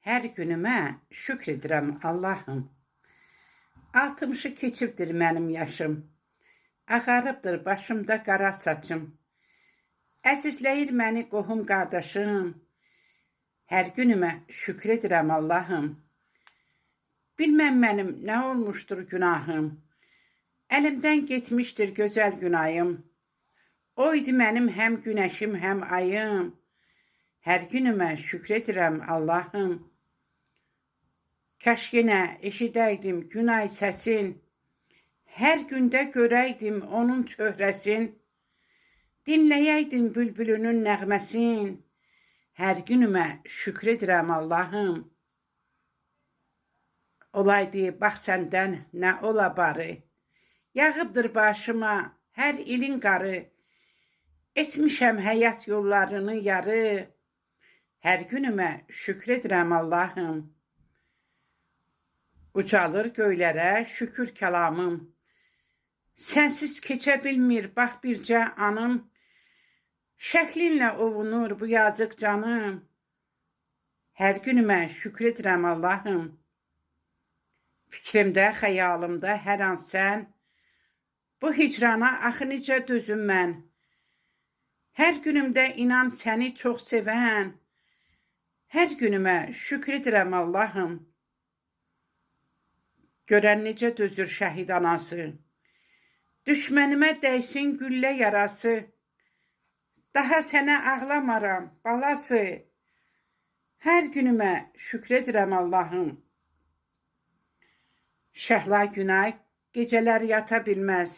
Hər günümə şükr edirəm Allahım. 60'ı keçibdir mənim yaşım. Ağarıbdır başımda qara saçım. Əzizləyir məni qohum qardaşım. Hər günümə şükr edirəm Allahım. Bilməm mənim nə olmuşdur günahım. Əlimdən getmişdir gözəl günayım. O idi mənim həm günəşim, həm ayım. Hər günümə şükr edirəm Allahım. Kaş yenə eşidəydim günay səsin. Hər gündə görəydim onun çöhrəsin. Dinləyəydim bülbülünün nəğməsin. Hər günümə şükr edirəm Allahım. Olaydı bax səndən nə ola barı. Yağıbdır başıma hər ilin qarı. Etmişəm həyat yollarını yarı. Hər günümə şükr edirəm Allahım. Ucalır göylərə şükür kəlamım. Sənsiz keçə bilmir bax bircə anım. Şəklinlə ovunur bu yazıq canım. Hər günümə şükr edirəm Allahım. Fikrimdə, xəyalımda hər an sən. Bu hicrana axı necə dözüm mən. Hər günümdə inan səni çox sevən. Hər günümə şükr edirəm Allahım. Görən necə dözür şəhid anası. Düşmənimə dəysin güllə yarası. Daha sənə ağlamaram balası. Hər günümə şükr edirəm Allahım. Şəhla Günay gecələr yata bilməz.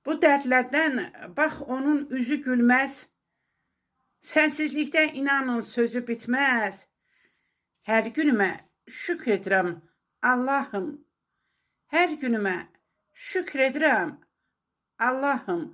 Bu dərdlərdən bax onun üzü gülməz. Sənsizlikdə inanın sözü bitməz. Hər günümə şükr edirəm Allahım. Hər günümə şükr edirəm Allahım.